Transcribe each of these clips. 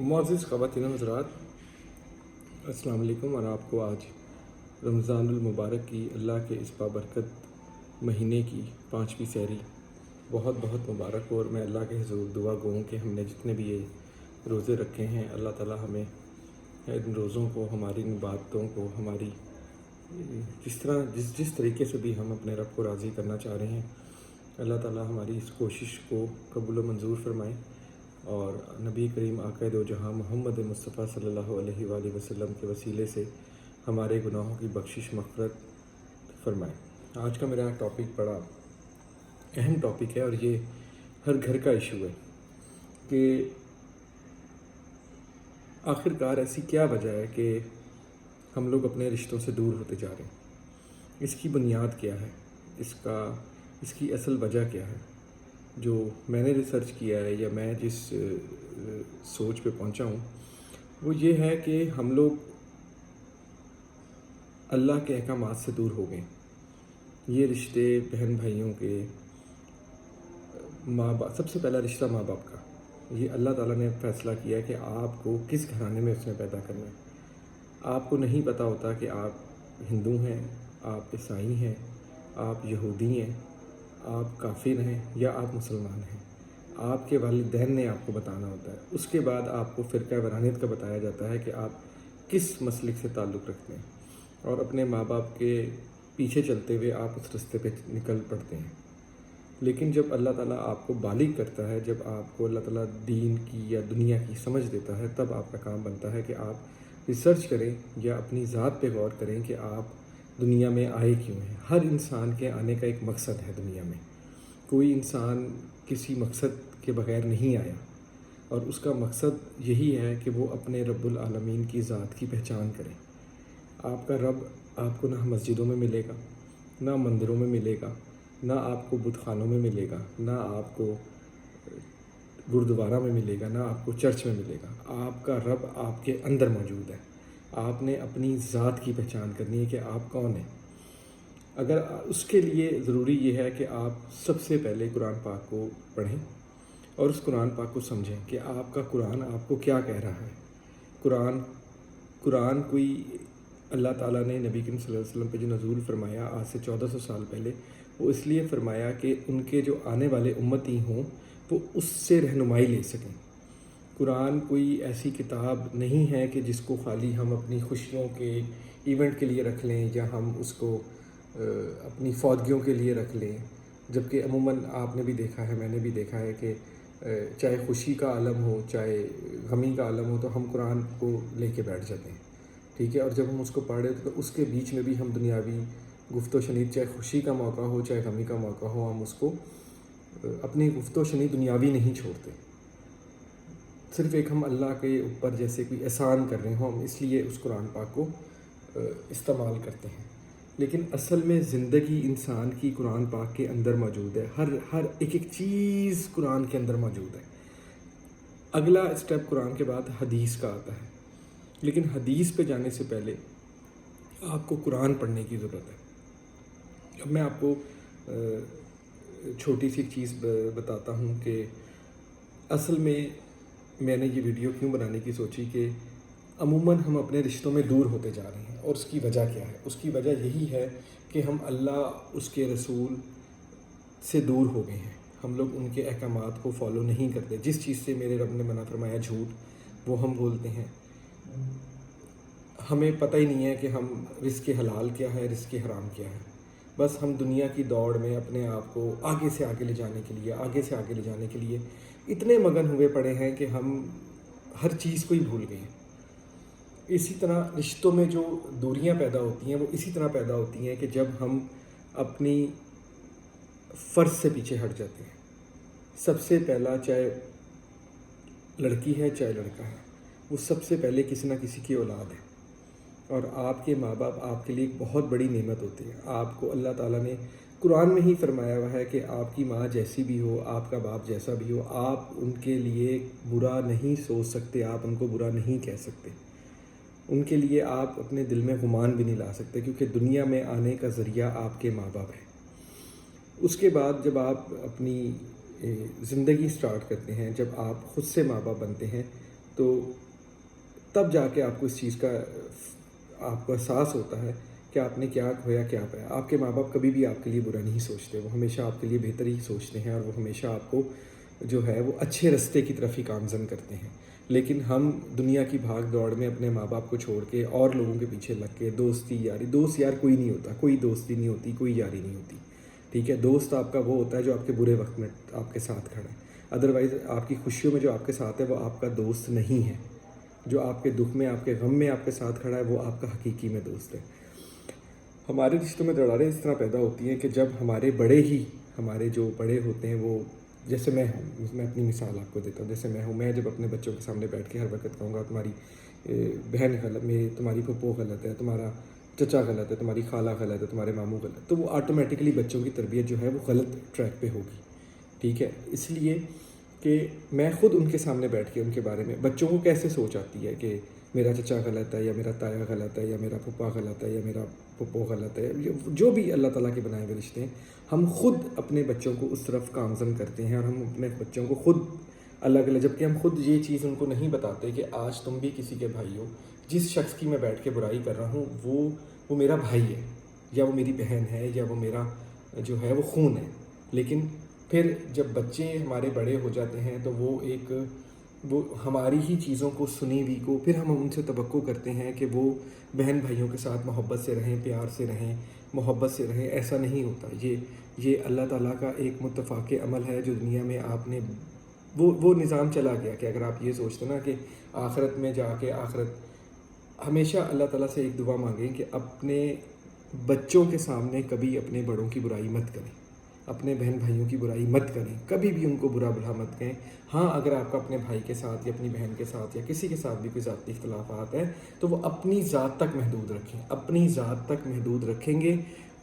معزز خواتین و حضرات، السلام علیکم، اور آپ کو آج رمضان المبارک کی اللہ کے اس بابرکت مہینے کی 5ویں سحری بہت بہت مبارک ہو۔ اور میں اللہ کے حضور دعا گو ہوں کہ ہم نے جتنے بھی یہ روزے رکھے ہیں، اللہ تعالیٰ ہمیں ان روزوں کو، ہماری ان عبادتوں کو، ہماری جس طریقے سے بھی ہم اپنے رب کو راضی کرنا چاہ رہے ہیں، اللہ تعالیٰ ہماری اس کوشش کو قبول و منظور فرمائے، اور نبی کریم آقا دو جہاں محمد مصطفیٰ صلی اللہ علیہ وآلہ وسلم کے وسیلے سے ہمارے گناہوں کی بخشش مغفرت فرمائے۔ آج کا میرا ٹاپک بڑا اہم ٹاپک ہے، اور یہ ہر گھر کا ایشو ہے کہ آخرکار ایسی کیا وجہ ہے کہ ہم لوگ اپنے رشتوں سے دور ہوتے جا رہے ہیں۔ اس کی بنیاد کیا ہے، اس کی اصل وجہ کیا ہے؟ جو میں نے ریسرچ کیا ہے، یا میں جس سوچ پہ پہنچا ہوں، وہ یہ ہے کہ ہم لوگ اللہ کے احکامات سے دور ہو گئے۔ یہ رشتے بہن بھائیوں کے، ماں باپ، سب سے پہلا رشتہ ماں باپ کا، یہ اللہ تعالیٰ نے فیصلہ کیا کہ آپ کو کس گھرانے میں اس نے پیدا کرنا ہے۔ آپ کو نہیں پتہ ہوتا کہ آپ ہندو ہیں، آپ عیسائی ہیں، آپ یہودی ہیں، آپ کافر ہیں، یا آپ مسلمان ہیں۔ آپ کے والدین نے آپ کو بتانا ہوتا ہے۔ اس کے بعد آپ کو فرقہ وارانیت کا بتایا جاتا ہے کہ آپ کس مسلک سے تعلق رکھتے ہیں، اور اپنے ماں باپ کے پیچھے چلتے ہوئے آپ اس رستے پہ نکل پڑتے ہیں۔ لیکن جب اللہ تعالیٰ آپ کو بالغ کرتا ہے، جب آپ کو اللہ تعالیٰ دین کی یا دنیا کی سمجھ دیتا ہے، تب آپ کا کام بنتا ہے کہ آپ ریسرچ کریں یا اپنی ذات پہ غور کریں کہ آپ دنیا میں آئے کیوں ہیں۔ ہر انسان کے آنے کا ایک مقصد ہے دنیا میں۔ کوئی انسان کسی مقصد کے بغیر نہیں آیا، اور اس کا مقصد یہی ہے کہ وہ اپنے رب العالمین کی ذات کی پہچان کرے۔ آپ کا رب آپ کو نہ مسجدوں میں ملے گا، نہ مندروں میں ملے گا، نہ آپ کو بت خانوں میں ملے گا، نہ آپ کو گردوارہ میں ملے گا، نہ آپ کو چرچ میں ملے گا۔ آپ کا رب آپ کے اندر موجود ہے۔ آپ نے اپنی ذات کی پہچان کرنی ہے کہ آپ کون ہیں۔ اگر اس کے لیے ضروری یہ ہے کہ آپ سب سے پہلے قرآن پاک کو پڑھیں اور اس قرآن پاک کو سمجھیں کہ آپ کا قرآن آپ کو کیا کہہ رہا ہے۔ قرآن کوئی اللہ تعالیٰ نے نبی کریم صلی اللہ علیہ وسلم پہ جو نزول فرمایا آج سے 1400 سال پہلے، وہ اس لیے فرمایا کہ ان کے جو آنے والے امتی ہوں وہ اس سے رہنمائی لے سکیں۔ قرآن کوئی ایسی کتاب نہیں ہے کہ جس کو خالی ہم اپنی خوشیوں کے ایونٹ کے لیے رکھ لیں، یا ہم اس کو اپنی فوتگیوں کے لیے رکھ لیں۔ جبکہ عموماً آپ نے بھی دیکھا ہے، میں نے بھی دیکھا ہے کہ چاہے خوشی کا عالم ہو، چاہے غمی کا عالم ہو، تو ہم قرآن کو لے کے بیٹھ جاتے ہیں، ٹھیک ہے۔ اور جب ہم اس کو پڑھ رہے تو اس کے بیچ میں بھی ہم دنیاوی گفت و شنید، چاہے خوشی کا موقع ہو چاہے غمی کا موقع ہو، ہم اس کو اپنی گفت و شنید دنیاوی نہیں چھوڑتے۔ صرف ایک ہم اللہ کے اوپر جیسے کوئی احسان کر رہے ہوں، ہم اس لیے اس قرآن پاک کو استعمال کرتے ہیں۔ لیکن اصل میں زندگی انسان کی قرآن پاک کے اندر موجود ہے۔ ہر ایک چیز قرآن کے اندر موجود ہے۔ اگلا اسٹیپ قرآن کے بعد حدیث کا آتا ہے، لیکن حدیث پہ جانے سے پہلے آپ کو قرآن پڑھنے کی ضرورت ہے۔ اب میں آپ کو چھوٹی سی ایک چیز بتاتا ہوں کہ اصل میں نے یہ ویڈیو کیوں بنانے کی سوچی کہ عموماً ہم اپنے رشتوں میں دور ہوتے جا رہے ہیں، اور اس کی وجہ کیا ہے؟ اس کی وجہ یہی ہے کہ ہم اللہ، اس کے رسول سے دور ہو گئے ہیں۔ ہم لوگ ان کے احکامات کو فالو نہیں کرتے۔ جس چیز سے میرے رب نے منع فرمایا جھوٹ، وہ ہم بولتے ہیں۔ ہمیں پتہ ہی نہیں ہے کہ ہم رزق حلال کیا ہے، رزق حرام کیا ہے۔ بس ہم دنیا کی دوڑ میں اپنے آپ کو آگے سے آگے لے جانے کے لیے اتنے مگن ہوئے پڑے ہیں کہ ہم ہر چیز کو ہی بھول گئے ہیں۔ اسی طرح رشتوں میں جو دوریاں پیدا ہوتی ہیں، وہ اسی طرح پیدا ہوتی ہیں کہ جب ہم اپنی فرض سے پیچھے ہٹ جاتے ہیں۔ سب سے پہلا، چاہے لڑکی ہے چاہے لڑکا ہے، وہ سب سے پہلے کسی نہ کسی کی اولاد ہے، اور آپ کے ماں باپ آپ کے لیے ایک بہت بڑی نعمت ہوتی ہے۔ آپ کو اللہ تعالیٰ نے قرآن میں ہی فرمایا ہوا ہے کہ آپ کی ماں جیسی بھی ہو، آپ کا باپ جیسا بھی ہو، آپ ان کے لیے برا نہیں سوچ سکتے، آپ ان کو برا نہیں کہہ سکتے، ان کے لیے آپ اپنے دل میں گمان بھی نہیں لا سکتے، کیونکہ دنیا میں آنے کا ذریعہ آپ کے ماں باپ ہیں۔ اس کے بعد جب آپ اپنی زندگی سٹارٹ کرتے ہیں، جب آپ خود سے ماں باپ بنتے ہیں، تو تب جا کے آپ کو اس چیز کا آپ کو احساس ہوتا ہے کہ آپ نے کیا کھویا کیا پایا۔ آپ کے ماں باپ کبھی بھی آپ کے لیے برا نہیں سوچتے، وہ ہمیشہ آپ کے لیے بہتر ہی سوچتے ہیں، اور وہ ہمیشہ آپ کو جو ہے وہ اچھے راستے کی طرف ہی گامزن کرتے ہیں۔ لیکن ہم دنیا کی بھاگ دوڑ میں اپنے ماں باپ کو چھوڑ کے اور لوگوں کے پیچھے لگ کے دوستی یاری، دوست یار کوئی نہیں ہوتا، کوئی دوستی نہیں ہوتی، کوئی یاری نہیں ہوتی، ٹھیک ہے۔ دوست آپ کا وہ ہوتا ہے جو آپ کے برے وقت میں آپ کے ساتھ کھڑا ہے، ادروائز آپ کی خوشیوں میں جو آپ کے ساتھ ہے وہ آپ کا دوست نہیں ہے۔ جو آپ کے دکھ میں، آپ کے غم میں آپ کے ساتھ کھڑا ہے وہ آپ کا حقیقی میں دوست ہے۔ ہمارے رشتوں میں دراڑیں اس طرح پیدا ہوتی ہیں کہ جب ہمارے بڑے ہی، ہمارے جو بڑے ہوتے ہیں وہ، جیسے میں ہوں، میں اپنی مثال آپ کو دیتا ہوں، جیسے میں ہوں، میں جب اپنے بچوں کے سامنے بیٹھ کے ہر وقت کہوں گا تمہاری بہن غلط، تمہاری پھپھو غلط ہے، تمہارا چچا غلط ہے، تمہاری خالہ غلط ہے، تمہارے ماموں غلط، تو وہ آٹومیٹکلی بچوں کی تربیت جو ہے وہ غلط ٹریک پہ ہوگی، ٹھیک ہے۔ اس لیے کہ میں خود ان کے سامنے بیٹھ کے ان کے بارے میں، بچوں کو کیسے سوچ آتی ہے کہ میرا چچا غلط ہے، یا میرا تایا غلط ہے، یا میرا پھپھا غلط ہے، یا میرا پھپھو غلط ہے، جو بھی اللہ تعالیٰ کے بنائے ہوئے رشتے ہیں، ہم خود اپنے بچوں کو اس طرف گامزن کرتے ہیں، اور ہم اپنے بچوں کو خود الگ الگ، جبکہ ہم خود یہ چیز ان کو نہیں بتاتے کہ آج تم بھی کسی کے بھائی ہو، جس شخص کی میں بیٹھ کے برائی کر رہا ہوں وہ میرا بھائی ہے، یا وہ میری بہن ہے، یا وہ میرا جو ہے وہ خون ہے۔ لیکن پھر جب بچے ہمارے بڑے ہو جاتے ہیں تو وہ ہماری ہی چیزوں کو، سنی ہوئی کو، پھر ہم ان سے توقع کرتے ہیں کہ وہ بہن بھائیوں کے ساتھ محبت سے رہیں، پیار سے رہیں، محبت سے رہیں۔ ایسا نہیں ہوتا۔ یہ اللہ تعالیٰ کا ایک متفاق عمل ہے جو دنیا میں آپ نے وہ نظام چلا گیا کہ اگر آپ یہ سوچتے نا کہ آخرت میں جا کے، ہمیشہ اللہ تعالیٰ سے ایک دعا مانگیں کہ اپنے بچوں کے سامنے کبھی اپنے بڑوں کی برائی مت کریں، اپنے بہن بھائیوں کی برائی مت کریں، کبھی بھی ان کو برا بھلا مت کہیں۔ ہاں، اگر آپ کا اپنے بھائی کے ساتھ یا اپنی بہن کے ساتھ یا کسی کے ساتھ بھی کوئی ذاتی اختلافات ہیں تو وہ اپنی ذات تک محدود رکھیں، اپنی ذات تک محدود رکھیں گے،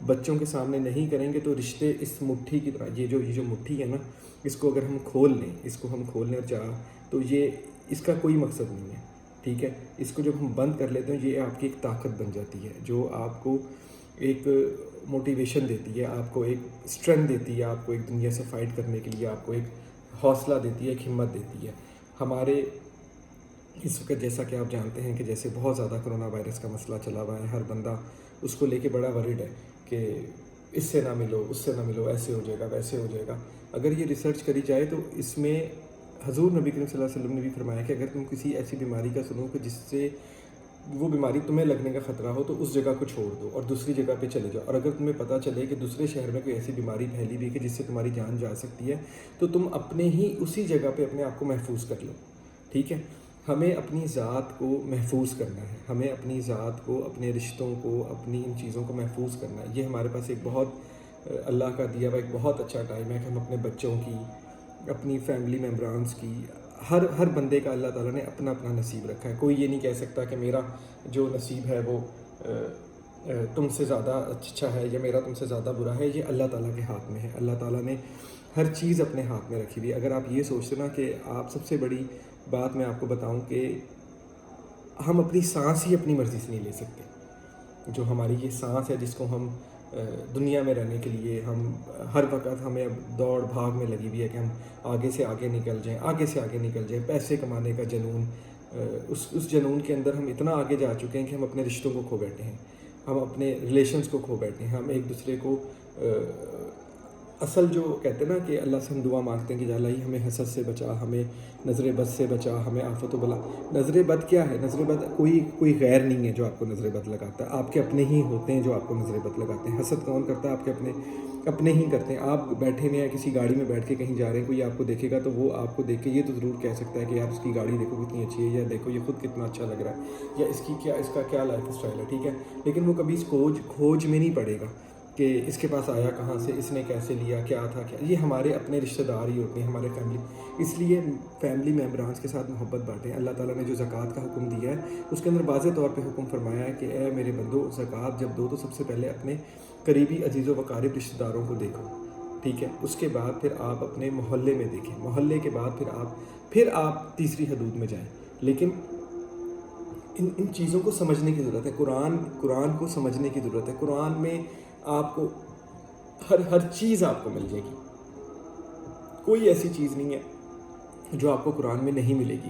بچوں کے سامنے نہیں کریں گے تو رشتے اس مٹھی کی طرح، یہ جو مٹھی ہے نا، اس کو اگر ہم کھول لیں اور چاہ تو یہ اس کا کوئی مقصد نہیں ہے، ٹھیک ہے۔ اس کو جب ہم بند کر لیتے ہیں یہ آپ کی ایک طاقت بن جاتی ہے جو آپ کو ایک موٹیویشن دیتی ہے، آپ کو ایک اسٹرینتھ دیتی ہے، آپ کو ایک دنیا سے فائٹ کرنے کے لیے آپ کو ایک حوصلہ دیتی ہے، ایک ہمت دیتی ہے۔ ہمارے اس وقت جیسا کہ آپ جانتے ہیں کہ جیسے بہت زیادہ کرونا وائرس کا مسئلہ چلا ہوا ہے، ہر بندہ اس کو لے کے بڑا ورڈ ہے کہ اس سے نہ ملو، اس سے نہ ملو، ایسے ہو جائے گا، ویسے ہو جائے گا۔ اگر یہ ریسرچ کری جائے تو اس میں حضور نبی کریم صلی اللہ علیہ وسلم نے بھی فرمایا کہ اگر تم کسی ایسی بیماری کا سنو کہ جس سے وہ بیماری تمہیں لگنے کا خطرہ ہو تو اس جگہ کو چھوڑ دو اور دوسری جگہ پہ چلے جاؤ، اور اگر تمہیں پتہ چلے کہ دوسرے شہر میں کوئی ایسی بیماری پھیلی ہوئی ہے کہ جس سے تمہاری جان جا سکتی ہے تو تم اپنے ہی اسی جگہ پہ اپنے آپ کو محفوظ کر لو، ٹھیک ہے۔ ہمیں اپنی ذات کو محفوظ کرنا ہے، ہمیں اپنی ذات کو، اپنے رشتوں کو، اپنی ان چیزوں کو محفوظ کرنا ہے۔ یہ ہمارے پاس ایک بہت اللہ کا دیا ہوا ایک بہت اچھا ٹائم ہے کہ ہم اپنے بچوں کی، اپنی فیملی ممبرانس کی، ہر بندے کا اللہ تعالیٰ نے اپنا اپنا نصیب رکھا ہے۔ کوئی یہ نہیں کہہ سکتا کہ میرا جو نصیب ہے وہ تم سے زیادہ اچھا ہے یا میرا تم سے زیادہ برا ہے۔ یہ اللہ تعالیٰ کے ہاتھ میں ہے، اللہ تعالیٰ نے ہر چیز اپنے ہاتھ میں رکھی ہوئی۔ اگر آپ یہ سوچتے نا کہ آپ، سب سے بڑی بات میں آپ کو بتاؤں کہ ہم اپنی سانس ہی اپنی مرضی سے نہیں لے سکتے۔ جو ہماری یہ سانس ہے جس کو ہم دنیا میں رہنے کے لیے ہم ہر وقت، ہمیں اب دوڑ بھاگ میں لگی ہوئی ہے کہ ہم آگے سے آگے نکل جائیں، آگے سے آگے نکل جائیں، پیسے کمانے کا جنون، اس جنون کے اندر ہم اتنا آگے جا چکے ہیں کہ ہم اپنے رشتوں کو کھو بیٹھے ہیں، ہم اپنے ریلیشنز کو کھو بیٹھے ہیں، ہم ایک دوسرے کو اصل جو کہتے ہیں نا کہ اللہ سے ہم دعا مانگتے ہیں کہ یا اللہ ہمیں حسد سے بچا، ہمیں نظر بد سے بچا، ہمیں آفت و بلا۔ نظر بد کیا ہے؟ نظر بد کوئی غیر نہیں ہے جو آپ کو نظر بد لگاتا ہے، آپ کے اپنے ہی ہوتے ہیں جو آپ کو نظر بد لگاتے ہیں۔ حسد کون کرتا ہے؟ آپ کے اپنے ہی کرتے ہیں۔ آپ بیٹھے ہوئے ہیں کسی گاڑی میں بیٹھ کے کہیں جا رہے ہیں، کوئی آپ کو دیکھے گا تو وہ آپ کو دیکھ کے یہ تو ضرور کہہ سکتا ہے کہ یار اس کی گاڑی دیکھو کتنی اچھی ہے، یا دیکھو یہ خود کتنا اچھا لگ رہا ہے، یا اس کا کیا لائف اسٹائل ہے، ٹھیک ہے۔ لیکن وہ کبھی اس کھوج میں نہیں پڑے گا کہ اس کے پاس آیا کہاں سے، اس نے کیسے لیا، کیا تھا کیا۔ یہ ہمارے اپنے رشتہ دار ہی ہوتے ہیں، ہمارے فیملی۔ اس لیے فیملی ممبرانس کے ساتھ محبت بانٹیں۔ اللہ تعالیٰ نے جو زکوٰۃ کا حکم دیا ہے اس کے اندر واضح طور پہ حکم فرمایا ہے کہ اے میرے بندو، زکوٰۃ جب دو تو سب سے پہلے اپنے قریبی عزیز و وقارب رشتہ داروں کو دیکھو، ٹھیک ہے۔ اس کے بعد پھر آپ اپنے محلے میں دیکھیں، محلے کے بعد پھر آپ تیسری حدود میں جائیں۔ لیکن ان چیزوں کو سمجھنے کی ضرورت ہے، قرآن کو سمجھنے کی ضرورت ہے۔ قرآن میں آپ کو ہر چیز آپ کو مل جائے گی، کوئی ایسی چیز نہیں ہے جو آپ کو قرآن میں نہیں ملے گی۔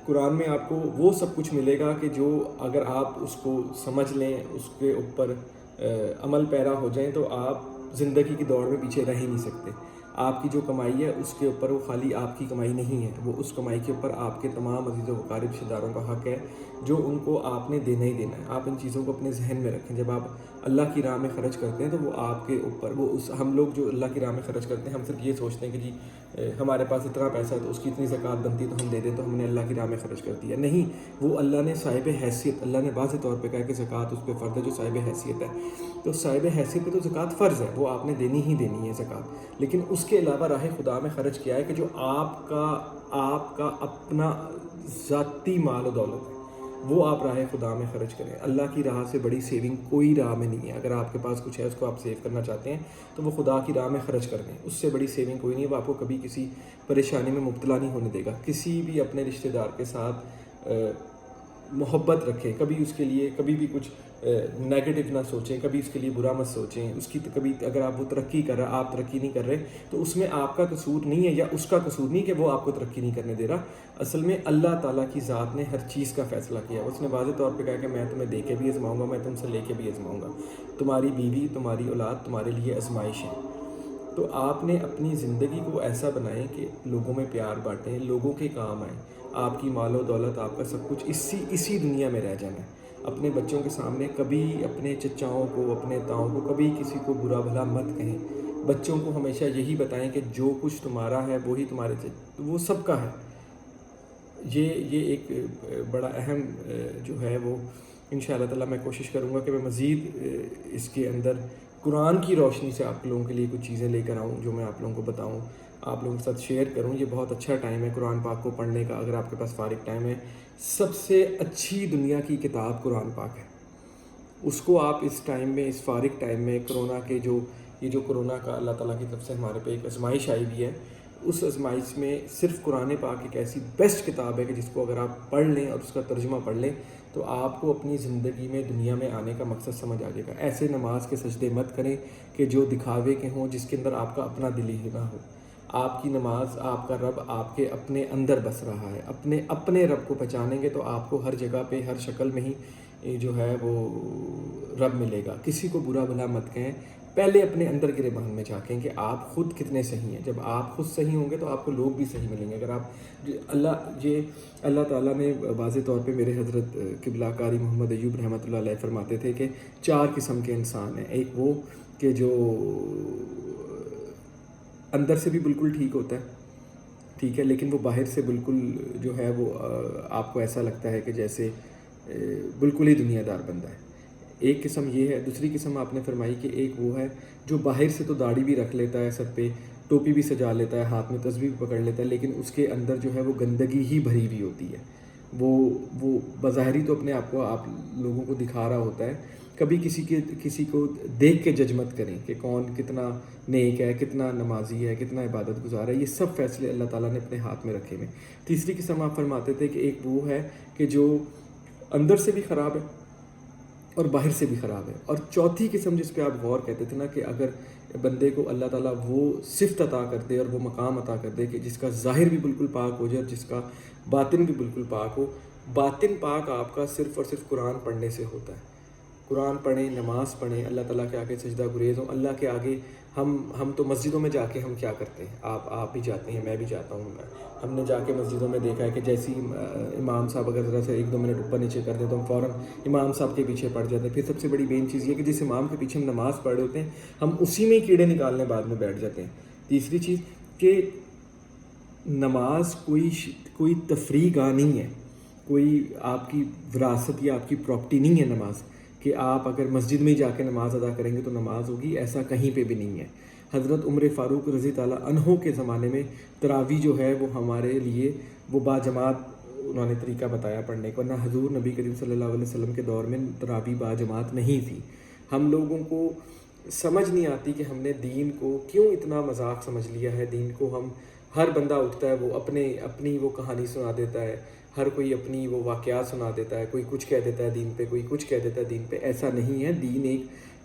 قرآن میں آپ کو وہ سب کچھ ملے گا کہ جو اگر آپ اس کو سمجھ لیں، اس کے اوپر عمل پیرا ہو جائیں تو آپ زندگی کی دوڑ میں پیچھے رہ ہی نہیں سکتے۔ آپ کی جو کمائی ہے اس کے اوپر وہ خالی آپ کی کمائی نہیں ہے، وہ اس کمائی کے اوپر آپ کے تمام عزیز و اقارب رشتہ داروں کا حق ہے جو ان کو آپ نے دینا ہی دینا ہے۔ آپ ان چیزوں کو اپنے ذہن میں رکھیں۔ جب آپ اللہ کی راہ میں خرچ کرتے ہیں تو وہ آپ کے اوپر ہم لوگ جو اللہ کی راہ میں خرچ کرتے ہیں ہم صرف یہ سوچتے ہیں کہ جی ہمارے پاس اتنا پیسہ ہے تو اس کی اتنی زکوٰۃ بنتی ہے تو ہم دے دیں تو ہم نے اللہ کی راہ میں خرچ کر دیا۔ نہیں، وہ اللہ نے صاحب حیثیت، اللہ نے واضح طور پہ کہا کہ زکوٰۃ اس پہ فرض ہے جو صاحب حیثیت ہے، تو صاحب حیثیت پہ تو زکوٰۃ فرض ہے، وہ آپ نے دینی ہی دینی ہے زکوٰۃ، لیکن اس کے علاوہ راہ خدا میں خرچ کیا ہے کہ جو آپ کا اپنا ذاتی مال و دولت ہے وہ آپ راہ خدا میں خرچ کریں۔ اللہ کی راہ سے بڑی سیونگ کوئی راہ میں نہیں ہے۔ اگر آپ کے پاس کچھ ہے اس کو آپ سیو کرنا چاہتے ہیں تو وہ خدا کی راہ میں خرچ کر دیں، اس سے بڑی سیونگ کوئی نہیں ہے۔ وہ آپ کو کبھی کسی پریشانی میں مبتلا نہیں ہونے دے گا۔ کسی بھی اپنے رشتہ دار کے ساتھ محبت رکھیں، کبھی اس کے لیے کبھی بھی کچھ نیگیٹو نہ سوچیں، کبھی اس کے لیے برا مت سوچیں۔ اس کی کبھی اگر آپ وہ ترقی کر رہا، آپ ترقی نہیں کر رہے تو اس میں آپ کا قصور نہیں ہے یا اس کا قصور نہیں کہ وہ آپ کو ترقی نہیں کرنے دے رہا۔ اصل میں اللہ تعالیٰ کی ذات نے ہر چیز کا فیصلہ کیا۔ اس نے واضح طور پہ کہا کہ میں تمہیں دے کے بھی آزماؤں گا، میں تم سے لے کے بھی آزماؤں گا۔ تمہاری بیوی، تمہاری اولاد تمہارے لیے آزمائش ہے۔ تو آپ نے اپنی زندگی کو ایسا بنائیں کہ لوگوں میں پیار بانٹیں، لوگوں کے کام آئیں۔ آپ کی مال و دولت، آپ کا سب کچھ اسی دنیا میں رہ جانا ہے۔ اپنے بچوں کے سامنے کبھی اپنے چچاؤں کو، اپنے تاؤں کو کبھی کسی کو برا بھلا مت کہیں۔ بچوں کو ہمیشہ یہی بتائیں کہ جو کچھ تمہارا ہے وہی تمہارے وہ سب کا ہے۔ یہ ایک بڑا اہم جو ہے وہ انشاءاللہ تعالیٰ میں کوشش کروں گا کہ میں مزید اس کے اندر قرآن کی روشنی سے آپ لوگوں کے لیے کچھ چیزیں لے کر آؤں جو میں آپ لوگوں کو بتاؤں، آپ لوگوں کے ساتھ شیئر کروں۔ یہ بہت اچھا ٹائم ہے قرآن پاک کو پڑھنے کا۔ اگر آپ کے پاس فارغ ٹائم ہے، سب سے اچھی دنیا کی کتاب قرآن پاک ہے۔ اس کو آپ اس ٹائم میں، اس فارغ ٹائم میں، کرونا کے یہ جو کرونا کا اللہ تعالیٰ کی طرف سے ہمارے پہ ایک آزمائش آئی ہوئی ہے، اس آزمائش میں صرف قرآن پاک ایک ایسی بیسٹ کتاب ہے کہ جس کو اگر آپ پڑھ لیں اور اس کا ترجمہ پڑھ لیں تو آپ کو اپنی زندگی میں دنیا میں آنے کا مقصد سمجھ آ جائے گا۔ ایسے نماز کے سجدے مت کریں کہ جو دکھاوے کے ہوں، جس کے اندر آپ کا اپنا دل ہی نہ ہو۔ آپ کی نماز، آپ کا رب آپ کے اپنے اندر بس رہا ہے۔ اپنے رب کو پہچانیں گے تو آپ کو ہر جگہ پہ، ہر شکل میں ہی جو ہے وہ رب ملے گا۔ کسی کو برا بھلا مت کہیں، پہلے اپنے اندر گریبان میں جھانکیں کہ آپ خود کتنے صحیح ہیں۔ جب آپ خود صحیح ہوں گے تو آپ کو لوگ بھی صحیح ملیں گے۔ اگر آپ اللہ تعالیٰ نے واضح طور پہ میرے حضرت قبلہ قاری محمد ایوب رحمۃ اللہ علیہ فرماتے تھے کہ 4 قسم کے انسان ہیں۔ ایک وہ کہ جو اندر سے بھی بالکل ٹھیک ہوتا ہے، ٹھیک ہے، لیکن وہ باہر سے بالکل جو ہے وہ آپ کو ایسا لگتا ہے کہ جیسے بالکل ہی دنیا دار بندہ ہے۔ ایک قسم یہ ہے۔ دوسری قسم آپ نے فرمائی کہ ایک وہ ہے جو باہر سے تو داڑھی بھی رکھ لیتا ہے، سب پہ ٹوپی بھی سجا لیتا ہے، ہاتھ میں تسبیح بھی پکڑ لیتا ہے، لیکن اس کے اندر جو ہے وہ گندگی ہی بھری ہوئی ہوتی ہے۔ وہ بظاہری تو اپنے آپ کو آپ لوگوں کو دکھا رہا ہوتا ہے۔ کبھی کسی کو دیکھ کے جج مت کریں کہ کون کتنا نیک ہے، کتنا نمازی ہے، کتنا عبادت گزار ہے۔ یہ سب فیصلے اللہ تعالیٰ نے اپنے ہاتھ میں رکھے ہوئے۔ تیسری قسم آپ فرماتے تھے کہ ایک وہ ہے کہ جو اندر سے بھی خراب ہے اور باہر سے بھی خراب ہے۔ اور چوتھی قسم جس پہ آپ غور کہتے تھے نا کہ اگر بندے کو اللہ تعالیٰ وہ صفت عطا کر دے اور وہ مقام عطا کر دے کہ جس کا ظاہر بھی بالکل پاک ہو جائے اور جس کا باطن بھی بالکل پاک ہو۔ باطن پاک آپ کا صرف اور صرف قرآن پڑھنے سے ہوتا ہے۔ قرآن پڑھیں، نماز پڑھیں، اللہ تعالیٰ کے آگے سجدہ گریز ہوں۔ اللہ کے آگے ہم تو مسجدوں میں جا کے ہم کیا کرتے ہیں، آپ بھی جاتے ہیں، میں بھی جاتا ہوں۔ ہم نے جا کے مسجدوں میں دیکھا ہے کہ جیسی امام صاحب اگر ذرا سے 1-2 منٹ اوپر نیچے کر دیں تو ہم فوراً امام صاحب کے پیچھے پڑ جاتے ہیں۔ پھر سب سے بڑی مین چیز یہ کہ جس امام کے پیچھے ہم نماز پڑھ رہے ہوتے ہیں ہم اسی میں کیڑے نکالنے بعد میں بیٹھ جاتے ہیں۔ تیسری چیز کہ نماز کوئی تفریح گاہ نہیں ہے، کوئی آپ کی وراثت یا آپ کی پراپرٹی نہیں ہے نماز کہ آپ اگر مسجد میں جا کے نماز ادا کریں گے تو نماز ہوگی، ایسا کہیں پہ بھی نہیں ہے۔ حضرت عمر فاروق رضی تعالیٰ عنہ کے زمانے میں تراویح جو ہے وہ ہمارے لیے وہ باجماعت انہوں نے طریقہ بتایا پڑھنے کو، ورنہ حضور نبی کریم صلی اللہ علیہ وسلم کے دور میں تراویح باجماعت نہیں تھی۔ ہم لوگوں کو سمجھ نہیں آتی کہ ہم نے دین کو کیوں اتنا مذاق سمجھ لیا ہے۔ دین کو ہم ہر بندہ اٹھتا ہے، وہ اپنی وہ کہانی سنا دیتا ہے، ہر کوئی اپنی وہ واقعات سنا دیتا ہے، کوئی کچھ کہہ دیتا ہے دین پہ، کوئی کچھ کہہ دیتا ہے دین پہ۔ ایسا نہیں ہے۔ دین ایک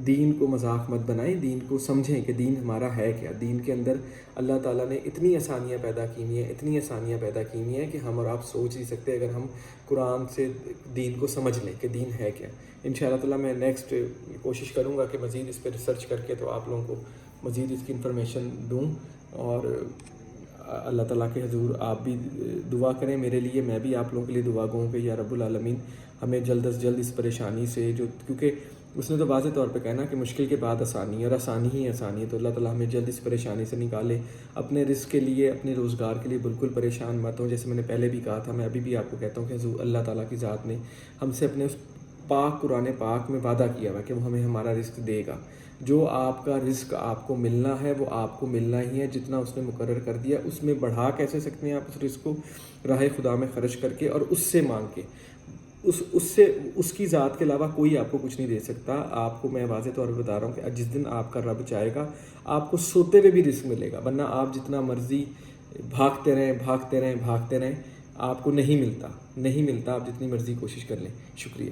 دین کو مذاق مت بنائیں، دین کو سمجھیں کہ دین ہمارا ہے کیا۔ دین کے اندر اللہ تعالیٰ نے اتنی آسانیاں پیدا کی ہوئی ہیں، اتنی آسانیاں پیدا کی ہوئی ہیں کہ ہم اور آپ سوچ نہیں سکتے اگر ہم قرآن سے دین کو سمجھ لیں کہ دین ہے کیا۔ انشاءاللہ تعالیٰ میں نیکسٹ کوشش کروں گا کہ مزید اس پہ ریسرچ کر کے تو آپ لوگوں کو مزید اس کی انفارمیشن دوں، اور اللہ تعالیٰ کے حضور آپ بھی دعا کریں میرے لیے، میں بھی آپ لوگوں کے لیے دعا گوں کہ یا رب العالمین ہمیں جلد از جلد اس پریشانی سے، جو کیونکہ اس نے تو واضح طور پہ کہنا کہ مشکل کے بعد آسانی، اور آسانی ہی آسانی ہے، تو اللہ تعالیٰ ہمیں جلد اس پریشانی سے نکالے۔ اپنے رزق کے لیے، اپنے روزگار کے لیے بالکل پریشان مت ہوں، جیسے میں نے پہلے بھی کہا تھا، میں ابھی بھی آپ کو کہتا ہوں کہ حضور اللہ تعالیٰ کی ذات نے ہم سے اپنے اس پاک قرآن پاک میں وعدہ کیا ہوا کہ وہ ہمیں ہمارا رزق دے گا۔ جو آپ کا رزق آپ کو ملنا ہے وہ آپ کو ملنا ہی ہے، جتنا اس نے مقرر کر دیا اس میں بڑھا کیسے سکتے ہیں آپ اس رزق کو؟ راہ خدا میں خرچ کر کے اور اس سے مانگ کے، اس کی ذات کے علاوہ کوئی آپ کو کچھ نہیں دے سکتا۔ آپ کو میں واضح طور پہ بتا رہا ہوں کہ جس دن آپ کا رب چاہے گا آپ کو سوتے ہوئے بھی رزق ملے گا، ورنہ آپ جتنا مرضی بھاگتے رہیں آپ کو نہیں ملتا، آپ جتنی مرضی کوشش کر لیں۔ شکریہ۔